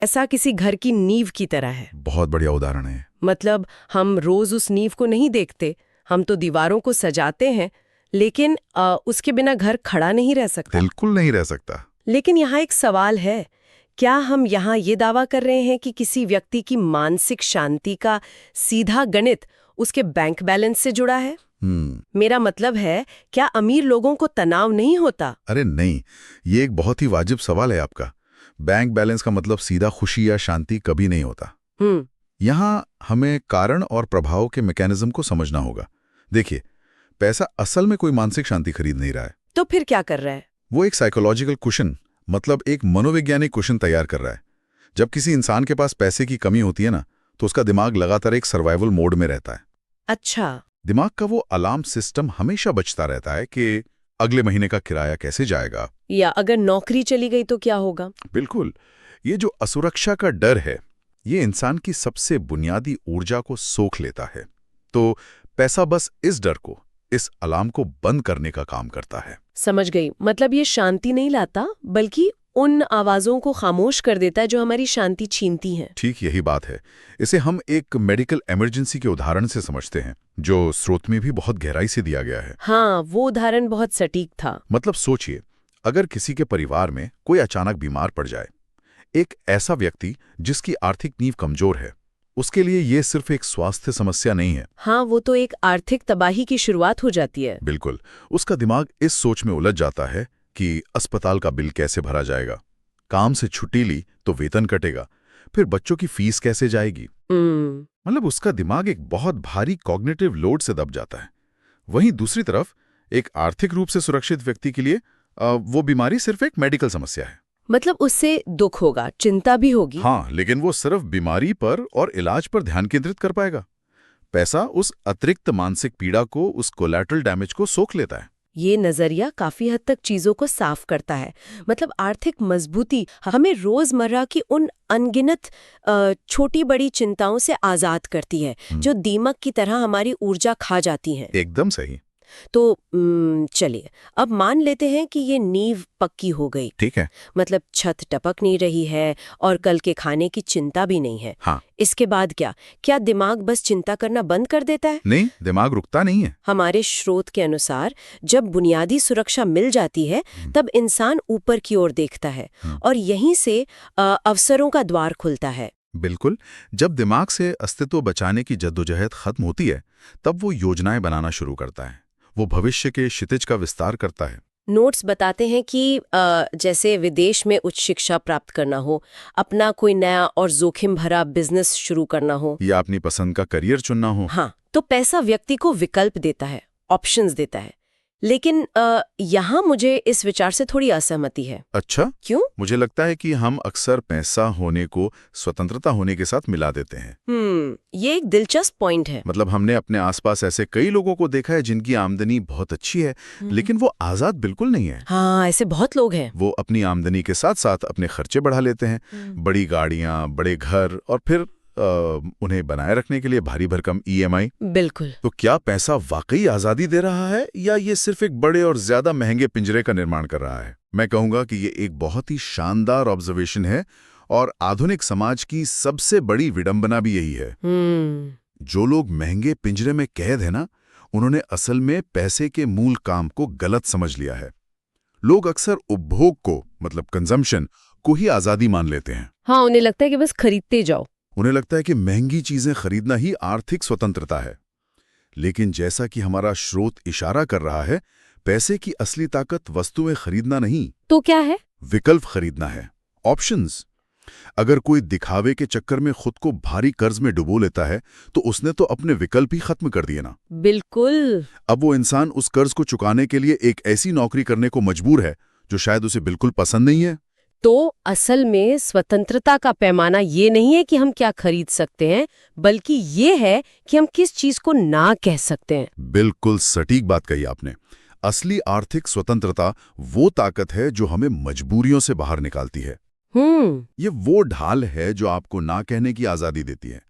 ऐसा किसी घर की नींव की तरह है। बहुत बढ़िया उदाहरण है। मतलब हम रोज उस नींव को नहीं देखते, हम तो दीवारों को सजाते हैं, लेकिन उसके बिना घर खड़ा नहीं रह सकता। बिल्कुल नहीं रह सकता। लेकिन यहाँ एक सवाल है, क्या हम यहाँ ये दावा कर रहे हैं कि किसी व्यक्ति की मानसिक शांति का सीधा गणित उसके बैंक बैलेंस से जुड़ा है? मेरा मतलब है, क्या अमीर लोगों को तनाव नहीं होता? अरे नहीं, ये एक बहुत ही वाजिब सवाल है आपका। बैंक बैलेंस का मतलब सीधा खुशी या शांति कभी नहीं होता। यहाँ हमें कारण और प्रभाव के मैकेनिज्म को समझना होगा। देखिए, पैसा असल में कोई मानसिक शांति खरीद नहीं रहा है। तो फिर क्या कर रहा है? वो एक साइकोलॉजिकल कुशन, मतलब एक मनोवैज्ञानिक कुशन तैयार कर रहा है। जब किसी इंसान के पास पैसे की कमी होती है ना, तो उसका दिमाग लगातार एक सर्वाइवल मोड में रहता है। अच्छा। दिमाग का वो अलार्म सिस्टम हमेशा बजता रहता है कि अगले महीने का किराया कैसे जाएगा, या अगर नौकरी चली गई तो क्या होगा। बिल्कुल। ये जो असुरक्षा का डर है, ये इंसान की सबसे बुनियादी ऊर्जा को सोख लेता है। तो पैसा बस इस डर को, इस अलार्म को बंद करने का काम करता है। समझ गई। मतलब ये शांति नहीं लाता, बल्कि उन आवाजों को खामोश कर देता है जो हमारी शांति छीनती हैं। ठीक यही बात है। इसे हम एक मेडिकल इमरजेंसी के उदाहरण से समझते हैं, जो स्रोत में भी बहुत गहराई से दिया गया है। हाँ, वो उदाहरण बहुत सटीक था। मतलब सोचिए, अगर किसी के परिवार में कोई अचानक बीमार पड़ जाए, एक ऐसा व्यक्ति जिसकी आर्थिक नींव कमजोर है, उसके लिए ये सिर्फ एक स्वास्थ्य समस्या नहीं है। हाँ, वो तो एक आर्थिक तबाही की शुरुआत हो जाती है। बिल्कुल। उसका दिमाग इस सोच में उलझ जाता है कि अस्पताल का बिल कैसे भरा जाएगा, काम से छुट्टी ली तो वेतन कटेगा, फिर बच्चों की फीस कैसे जाएगी। मतलब उसका दिमाग एक बहुत भारी कॉग्निटिव लोड से दब जाता है। वहीं दूसरी तरफ एक आर्थिक रूप से सुरक्षित व्यक्ति के लिए वो बीमारी सिर्फ एक मेडिकल समस्या है। मतलब उससे दुख होगा, चिंता भी होगी। हाँ, लेकिन वो सिर्फ बीमारी पर और इलाज पर ध्यान केंद्रित कर पाएगा। पैसा उस अतिरिक्त मानसिक पीड़ा को, उस कोलैटरल डैमेज को सोख लेता है। ये नजरिया काफी हद तक चीजों को साफ करता है। मतलब आर्थिक मजबूती हमें रोजमर्रा की उन अनगिनत छोटी बड़ी चिंताओं से आजाद करती है, जो दीमक की तरह हमारी ऊर्जा खा जाती हैं। एकदम सही। तो चलिए, अब मान लेते हैं कि ये नींव पक्की हो गई। ठीक है। मतलब छत टपक नहीं रही है और कल के खाने की चिंता भी नहीं है। हाँ। इसके बाद क्या दिमाग बस चिंता करना बंद कर देता है? नहीं, दिमाग रुकता नहीं है। हमारे स्रोत के अनुसार जब बुनियादी सुरक्षा मिल जाती है, तब इंसान ऊपर की ओर देखता है और यहीं से अवसरों का द्वार खुलता है। बिल्कुल। जब दिमाग से अस्तित्व बचाने की जद्दोजहद खत्म होती है, तब वो योजनाएं बनाना शुरू करता है। वो भविष्य के क्षितिज का विस्तार करता है। नोट्स बताते हैं कि जैसे विदेश में उच्च शिक्षा प्राप्त करना हो, अपना कोई नया और जोखिम भरा बिजनेस शुरू करना हो, या अपनी पसंद का करियर चुनना हो। हाँ, तो पैसा व्यक्ति को विकल्प देता है, ऑप्शंस देता है। लेकिन यहाँ मुझे इस विचार से थोड़ी असहमति है। अच्छा, क्यों? मुझे लगता है कि हम अक्सर पैसा होने को स्वतंत्रता होने के साथ मिला देते हैं। ये एक दिलचस्प पॉइंट है। मतलब हमने अपने आसपास ऐसे कई लोगों को देखा है जिनकी आमदनी बहुत अच्छी है, लेकिन वो आजाद बिल्कुल नहीं है। हाँ, ऐसे बहुत लोग हैं। वो अपनी आमदनी के साथ साथ अपने खर्चे बढ़ा लेते हैं, बड़ी गाड़ियां, बड़े घर, और फिर उन्हें बनाए रखने के लिए भारी भरकम EMI। बिल्कुल। तो क्या पैसा वाकई आजादी दे रहा है, या ये सिर्फ एक बड़े और ज्यादा महंगे पिंजरे का निर्माण कर रहा है? मैं कहूंगा कि ये एक बहुत ही शानदार ऑब्जर्वेशन है, और आधुनिक समाज की सबसे बड़ी विडंबना भी यही है। जो लोग महंगे पिंजरे में कैद है ना, उन्होंने असल में पैसे के मूल काम को गलत समझ लिया है। लोग अक्सर उपभोग को, मतलब कंजम्पशन को ही आजादी मान लेते हैं। हाँ, उन्हें लगता है कि बस खरीदते जाओ। उन्हें लगता है कि महंगी चीजें खरीदना ही आर्थिक स्वतंत्रता है। लेकिन जैसा कि हमारा स्रोत इशारा कर रहा है, पैसे की असली ताकत वस्तुएं खरीदना नहीं, तो क्या है? विकल्प खरीदना है, ऑप्शंस। अगर कोई दिखावे के चक्कर में खुद को भारी कर्ज में डुबो लेता है, तो उसने तो अपने विकल्प ही खत्म कर दिए ना। बिल्कुल। अब वो इंसान उस कर्ज को चुकाने के लिए एक ऐसी नौकरी करने को मजबूर है जो शायद उसे बिल्कुल पसंद नहीं है। तो असल में स्वतंत्रता का पैमाना ये नहीं है कि हम क्या खरीद सकते हैं, बल्कि ये है कि हम किस चीज को ना कह सकते हैं। बिल्कुल सटीक बात कही आपने। असली आर्थिक स्वतंत्रता वो ताकत है जो हमें मजबूरियों से बाहर निकालती है। ये वो ढाल है जो आपको ना कहने की आजादी देती है।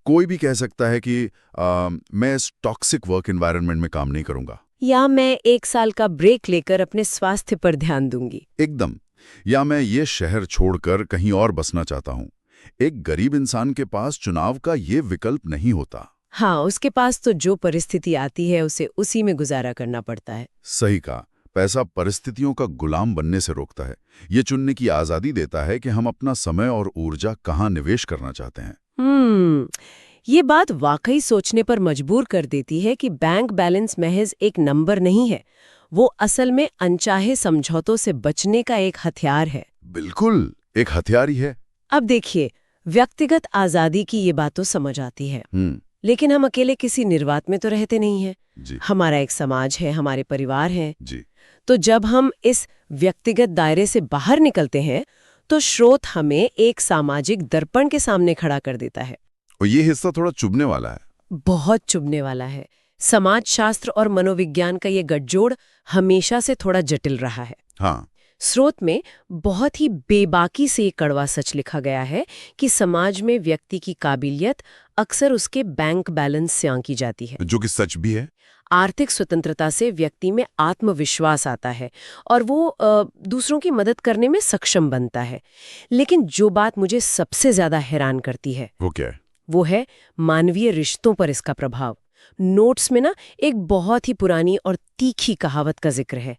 कोई भी कह सकता है कि मैं इस टॉक्सिक वर्क एनवायरनमेंट में काम नहीं करूंगा, या मैं 1 साल का ब्रेक लेकर अपने स्वास्थ्य पर ध्यान दूंगी। एकदम। या मैं ये शहर छोड़कर कहीं और बसना चाहता हूं। एक गरीब इंसान के पास चुनाव का ये विकल्प नहीं होता। हाँ, उसके पास तो जो परिस्थिति आती है उसे उसी में गुजारा करना पड़ता है। सही कहा। पैसा परिस्थितियों का गुलाम बनने से रोकता है। ये चुनने की आजादी देता है कि हम अपना समय और ऊर्जा कहाँ निवेश करना चाहते हैं। ये बात वाकई सोचने पर मजबूर कर देती है कि बैंक बैलेंस महज एक नंबर नहीं है, वो असल में अनचाहे समझौतों से बचने का एक हथियार है। बिल्कुल, एक हथियार ही है। अब देखिए, व्यक्तिगत आजादी की ये बात तो समझ आती है, लेकिन हम अकेले किसी निर्वात में तो रहते नहीं हैं। जी। हमारा एक समाज है, हमारे परिवार हैं। जी। तो जब हम इस व्यक्तिगत दायरे से बाहर निकलते हैं तो स्रोत हमें एक सामाजिक दर्पण के सामने खड़ा कर देता है। और ये हिस्सा थोड़ा चुभने वाला है। बहुत चुभने वाला है। समाजशास्त्र और मनोविज्ञान का ये गठजोड़ हमेशा से थोड़ा जटिल रहा है। हाँ। स्रोत में बहुत ही बेबाकी से एक कड़वा सच लिखा गया है कि समाज में व्यक्ति की काबिलियत अक्सर उसके बैंक बैलेंस से आंकी जाती है, जो कि सच भी है। आर्थिक स्वतंत्रता से व्यक्ति में आत्मविश्वास आता है और वो दूसरों की मदद करने में सक्षम बनता है। लेकिन जो बात मुझे सबसे ज्यादा हैरान करती है वो क्या है? वो है मानवीय रिश्तों पर इसका प्रभाव। नोट्स में ना एक बहुत ही पुरानी और तीखी कहावत का जिक्र है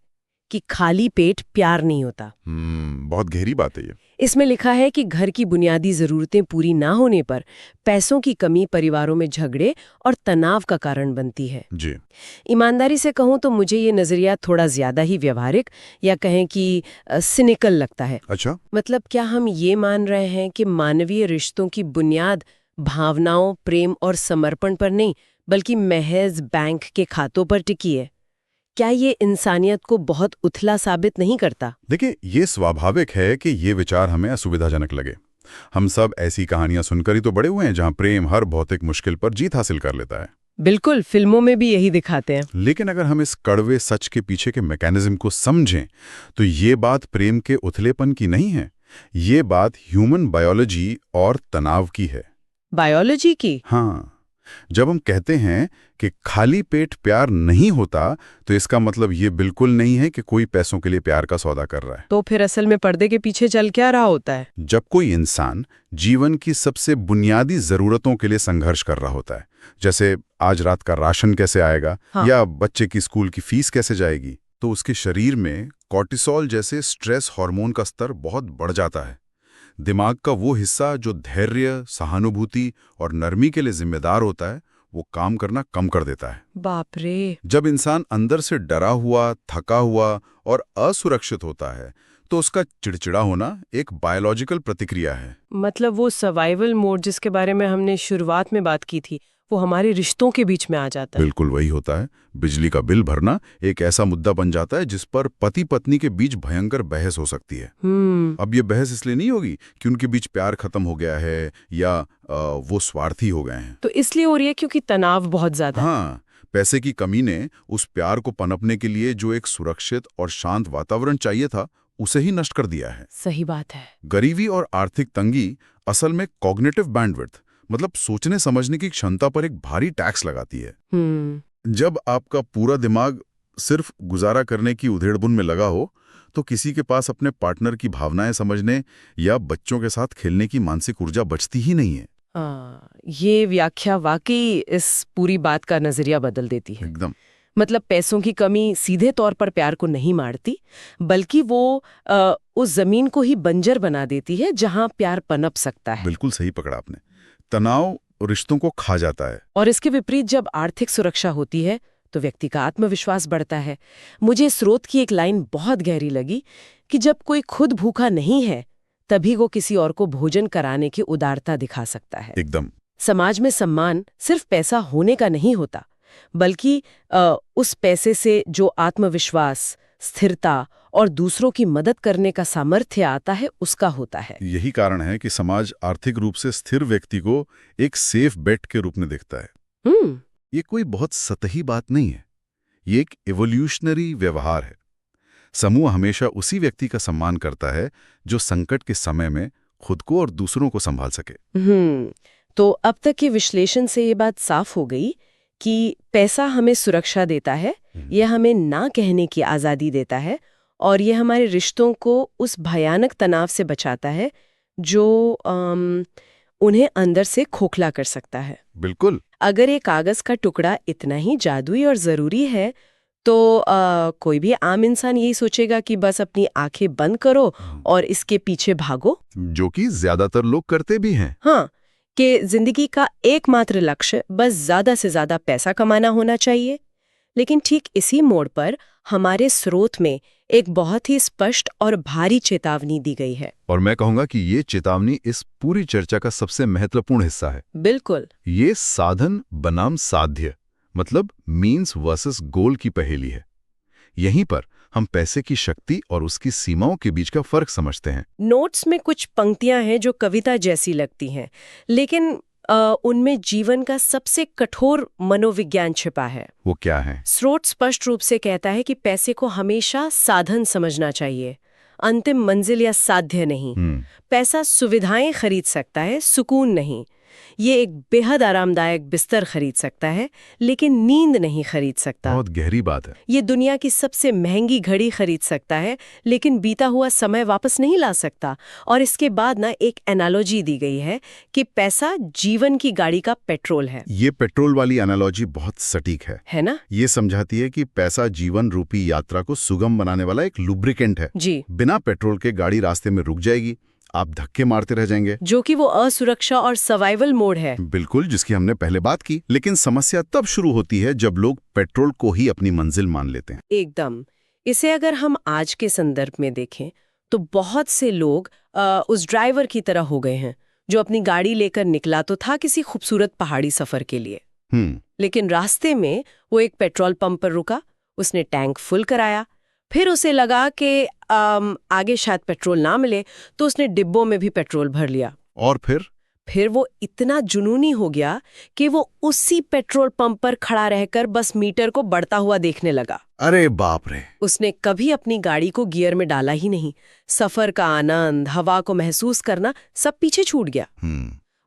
कि खाली पेट प्यार नहीं होता। बहुत गहरी बात है ये। इसमें लिखा है कि घर की बुनियादी जरूरतें पूरी ना होने पर पैसों की कमी परिवारों में झगड़े और तनाव का कारण बनती है। जी। ईमानदारी से कहूं तो मुझे ये नजरिया थोड़ा ज्यादा ही व्यवहारिक या कहें कि सिनिकल लगता है। अच्छा। मतलब क्या हम ये मान रहे हैं कि मानवीय रिश्तों की बुनियाद भावनाओं, प्रेम और समर्पण पर नहीं बल्कि महज बैंक के खातों पर टिकी है? क्या ये इंसानियत को बहुत उथला साबित नहीं करता? देखिए, ये स्वाभाविक है कि ये विचार हमें असुविधाजनक लगे। हम सब ऐसी कहानियां सुनकर ही तो बड़े हुए हैं जहां प्रेम हर भौतिक मुश्किल पर जीत हासिल कर लेता है। बिल्कुल, फिल्मों में भी यही दिखाते हैं। लेकिन अगर हम इस कड़वे सच के पीछे के मैकेनिज्म को समझें तो ये बात प्रेम के उथलेपन की नहीं है, ये बात ह्यूमन बायोलॉजी और तनाव की है। बायोलॉजी की? हाँ। जब हम कहते हैं कि खाली पेट प्यार नहीं होता तो इसका मतलब ये बिल्कुल नहीं है कि कोई पैसों के लिए प्यार का सौदा कर रहा है। तो फिर असल में पर्दे के पीछे चल क्या रहा होता है? जब कोई इंसान जीवन की सबसे बुनियादी जरूरतों के लिए संघर्ष कर रहा होता है, जैसे आज रात का राशन कैसे आएगा, हाँ। या बच्चे की स्कूल की फीस कैसे जाएगी, तो उसके शरीर में कॉर्टिसोल जैसे स्ट्रेस हार्मोन का स्तर बहुत बढ़ जाता है। दिमाग का वो हिस्सा जो धैर्य, सहानुभूति और नरमी के लिए जिम्मेदार होता है, वो काम करना कम कर देता है। बाप रे। जब इंसान अंदर से डरा हुआ, थका हुआ और असुरक्षित होता है तो उसका चिड़चिड़ा होना एक बायोलॉजिकल प्रतिक्रिया है। मतलब वो सर्वाइवल मोड जिसके बारे में हमने शुरुआत में बात की थी, वो हमारे रिश्तों के बीच में आ जाता है। बिल्कुल वही होता है। बिजली का बिल भरना एक ऐसा मुद्दा बन जाता है जिस पर पति पत्नी के बीच भयंकर बहस हो सकती है। अब ये बहस इसलिए नहीं होगी कि उनके बीच प्यार खत्म हो गया है या वो स्वार्थी हो गए हैं। तो इसलिए हो रही है क्योंकि तनाव बहुत ज्यादा है। हाँ, पैसे की कमी ने उस प्यार को पनपने के लिए जो एक सुरक्षित और शांत वातावरण चाहिए था, उसे ही नष्ट कर दिया है। सही बात है। गरीबी और आर्थिक तंगी असल में कॉग्निटिव बैंडविड्थ, मतलब सोचने समझने की क्षमता पर एक भारी टैक्स लगाती है। जब आपका पूरा दिमाग सिर्फ गुजारा करने की उधेड़बुन में लगा हो तो किसी के पास अपने पार्टनर की भावनाएं समझने या बच्चों के साथ खेलने की मानसिक ऊर्जा बचती ही नहीं है। ये व्याख्या वाकई इस पूरी बात का नजरिया बदल देती है। एकदम। मतलब पैसों की कमी सीधे तौर पर प्यार को नहीं मारती, बल्कि वो उस जमीन को ही बंजर बना देती है जहां प्यार पनप सकता है। बिल्कुल सही पकड़ा आपने। तनाव रिश्तों को खा जाता है। और इसके विपरीत जब आर्थिक सुरक्षा होती है तो व्यक्ति का आत्मविश्वास बढ़ता है। मुझे स्रोत की एक लाइन बहुत गहरी लगी कि जब कोई खुद भूखा नहीं है तभी वो किसी और को भोजन कराने की उदारता दिखा सकता है। एकदम। समाज में सम्मान सिर्फ पैसा होने का नहीं होता, बल्कि उस पैसे से जो आत्मविश्वास, स्थिरता और दूसरों की मदद करने का सामर्थ्य आता है, उसका होता है। यही कारण है कि समाज आर्थिक रूप से स्थिर व्यक्ति को एक सेफ बेट के रूप में देखता है। ये कोई बहुत सतही बात नहीं है, ये एक इवोल्यूशनरी व्यवहार है। समूह हमेशा उसी व्यक्ति का सम्मान करता है जो संकट के समय में खुद को और दूसरों को संभाल सके। तो अब तक के विश्लेषण से ये बात साफ हो गई कि पैसा हमें सुरक्षा देता है, यह हमें ना कहने की आज़ादी देता है और यह हमारे रिश्तों को उस भयानक तनाव से बचाता है जो उन्हें अंदर से खोखला कर सकता है। बिल्कुल। अगर ये कागज का टुकड़ा इतना ही जादुई और जरूरी है तो कोई भी आम इंसान यही सोचेगा कि बस अपनी आंखें बंद करो और इसके पीछे भागो, जो कि ज्यादातर लोग करते भी हैं। हाँ, कि जिंदगी का एकमात्र लक्ष्य बस ज्यादा से ज्यादा पैसा कमाना होना चाहिए। लेकिन ठीक इसी मोड़ पर हमारे स्रोत में एक बहुत ही स्पष्ट और भारी चेतावनी दी गई है। और मैं कहूंगा कि ये चेतावनी इस पूरी चर्चा का सबसे महत्वपूर्ण हिस्सा है। बिल्कुल। ये साधन बनाम साध्य, मतलब मीन्स वर्सेस गोल की पहेली है। यहीं पर हम पैसे की शक्ति और उसकी सीमाओं के बीच का फर्क समझते हैं। नोट्स में कुछ पंक्तियां हैं जो कविता जैसी लगती हैं, लेकिन उनमें जीवन का सबसे कठोर मनोविज्ञान छिपा है। वो क्या है? स्रोत स्पष्ट रूप से कहता है कि पैसे को हमेशा साधन समझना चाहिए, अंतिम मंजिल या साध्य नहीं। पैसा सुविधाएं खरीद सकता है, सुकून नहीं। ये एक बेहद आरामदायक बिस्तर खरीद सकता है, लेकिन नींद नहीं खरीद सकता। बहुत गहरी बात है। ये दुनिया की सबसे महंगी घड़ी खरीद सकता है, लेकिन बीता हुआ समय वापस नहीं ला सकता। और इसके बाद ना एक एनालॉजी दी गई है कि पैसा जीवन की गाड़ी का पेट्रोल है। ये पेट्रोल वाली एनालॉजी बहुत सटीक है ना? ये समझाती है कि पैसा जीवन रूपी यात्रा को सुगम बनाने वाला एक लुब्रिकेंट है। जी। बिना पेट्रोल के गाड़ी रास्ते में रुक जाएगी, आप धक्के मारते रह जाएंगे, जो कि वो असुरक्षा और सर्वाइवल मोड है। बिल्कुल, जिसकी हमने पहले बात की। लेकिन समस्या तब शुरू होती है जब लोग पेट्रोल को ही अपनी मंजिल मान लेते हैं। एकदम। इसे अगर हम आज के संदर्भ में देखें तो बहुत से लोग उस ड्राइवर की तरह हो गए हैं जो अपनी गाड़ी लेकर निकला तो था किसी खूबसूरत पहाड़ी सफर के लिए, लेकिन रास्ते में वो एक पेट्रोल पंप पर रुका, उसने टैंक फुल कराया, फिर उसे लगा कि आगे शायद पेट्रोल ना मिले तो उसने डिब्बों में भी पेट्रोल भर लिया। और फिर वो इतना जुनूनी हो गया कि वो उसी पेट्रोल पंप पर खड़ा रहकर बस मीटर को बढ़ता हुआ देखने लगा। अरे बाप रे! उसने कभी अपनी गाड़ी को गियर में डाला ही नहीं। सफर का आनंद, हवा को महसूस करना सब पीछे छूट गया।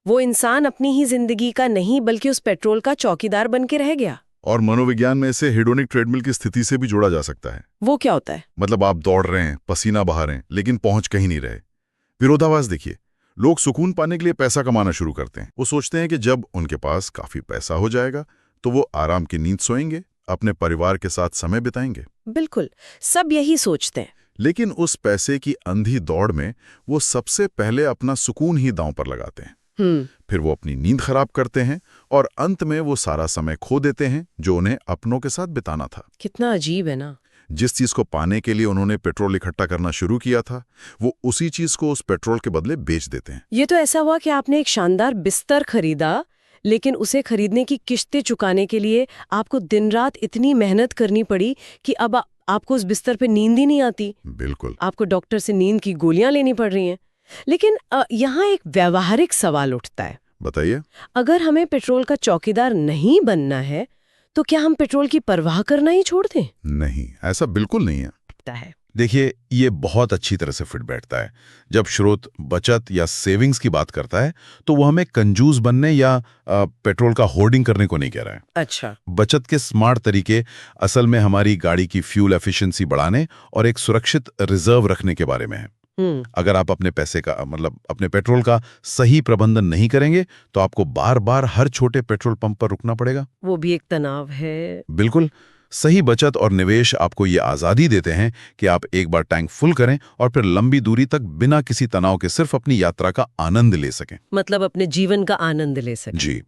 वो इंसान अपनी ही जिंदगी का नहीं बल्कि उस पेट्रोल का चौकीदार बन के रह गया। और मनोविज्ञान में इसे हेडोनिक ट्रेडमिल की स्थिति से भी जोड़ा जा सकता है। वो क्या होता है? मतलब आप दौड़ रहे हैं, पसीना बहा रहे हैं, लेकिन पहुंच कहीं नहीं रहे। विरोधाभास देखिए, लोग सुकून पाने के लिए पैसा कमाना शुरू करते हैं। वो सोचते हैं कि जब उनके पास काफी पैसा हो जाएगा तो वो आराम की नींद सोएंगे, अपने परिवार के साथ समय बिताएंगे। बिल्कुल, सब यही सोचते हैं। लेकिन उस पैसे की अंधी दौड़ में वो सबसे पहले अपना सुकून ही दांव पर लगाते हैं। फिर वो अपनी नींद खराब करते हैं और अंत में वो सारा समय खो देते हैं जो उन्हें अपनों के साथ बिताना था। कितना अजीब है ना? जिस चीज को पाने के लिए उन्होंने पेट्रोल इकट्ठा करना शुरू किया था, वो उसी चीज को उस पेट्रोल के बदले बेच देते हैं। ये तो ऐसा हुआ कि आपने एक शानदार बिस्तर खरीदा, लेकिन उसे खरीदने की किश्तें चुकाने के लिए आपको दिन रात इतनी मेहनत करनी पड़ी कि अब आपको उस बिस्तर पे नींद ही नहीं आती। बिल्कुल। आपको डॉक्टर से नींद की गोलियां लेनी पड़ रही हैं। लेकिन यहाँ एक व्यावहारिक सवाल उठता है। बताइए। अगर हमें पेट्रोल का चौकीदार नहीं बनना है तो क्या हम पेट्रोल की परवाह करना ही छोड़ दें? नहीं, ऐसा बिल्कुल नहीं है। देखिए, ये बहुत अच्छी तरह से फिट बैठता है। जब स्रोत बचत या सेविंग्स की बात करता है तो वो हमें कंजूस बनने या पेट्रोल का होर्डिंग करने को नहीं कह रहा है। अच्छा। बचत के स्मार्ट तरीके असल में हमारी गाड़ी की फ्यूल एफिशिएंसी बढ़ाने और एक सुरक्षित रिजर्व रखने के बारे में है। अगर आप अपने पैसे का मतलब अपने पेट्रोल का सही प्रबंधन नहीं करेंगे तो आपको बार बार हर छोटे पेट्रोल पंप पर रुकना पड़ेगा। वो भी एक तनाव है। बिल्कुल। सही बचत और निवेश आपको ये आज़ादी देते हैं कि आप एक बार टैंक फुल करें और फिर लंबी दूरी तक बिना किसी तनाव के सिर्फ अपनी यात्रा का आनंद ले सकें। मतलब अपने जीवन का आनंद ले सकें। जी,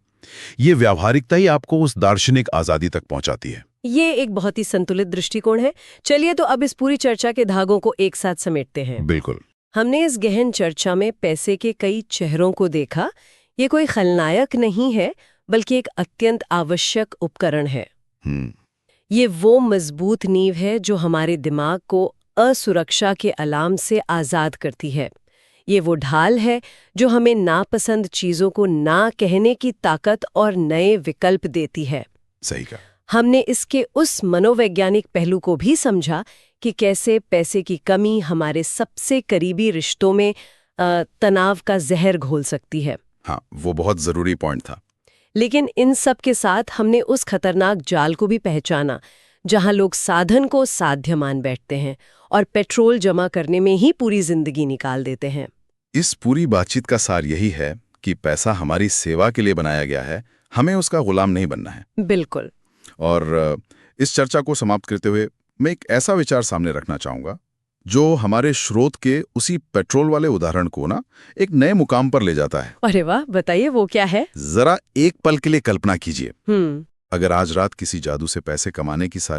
ये व्यावहारिकता ही आपको उस दार्शनिक आज़ादी तक पहुंचाती है। ये एक बहुत ही संतुलित दृष्टिकोण है। चलिए तो अब इस पूरी चर्चा के धागों को एक साथ समेटते हैं। बिल्कुल। हमने इस गहन चर्चा में पैसे के कई चेहरों को देखा। ये कोई खलनायक नहीं है, बल्कि एक अत्यंत आवश्यक उपकरण है। ये वो मजबूत नींव है जो हमारे दिमाग को असुरक्षा के अलार्म से आज़ाद करती है। ये वो ढाल है जो हमें नापसंद चीज़ों को ना कहने की ताकत और नए विकल्प देती है। सही कहा। हमने इसके उस मनोवैज्ञानिक पहलू को भी समझा कि कैसे पैसे की कमी हमारे सबसे करीबी रिश्तों में तनाव का जहर घोल सकती है। हाँ, वो बहुत ज़रूरी पॉइंट था। लेकिन इन सब के साथ हमने उस खतरनाक जाल को भी पहचाना जहां लोग साधन को साध्य मान बैठते हैं और पेट्रोल जमा करने में ही पूरी जिंदगी निकाल देते हैं। इस पूरी बातचीत का सार यही है कि पैसा हमारी सेवा के लिए बनाया गया है, हमें उसका गुलाम नहीं बनना है। बिल्कुल। और इस चर्चा को समाप्त करते हुए मैं एक ऐसा विचार सामने रखना चाहूंगा जो हमारे स्रोत के उसी पेट्रोल वाले उदाहरण को ना एक नए मुकाम पर ले जाता है। अरे वाह, बताइए वो क्या है? जरा एक पल के लिए कल्पना कीजिए, हम्म। अगर आज रात किसी जादू से पैसे कमाने की सारी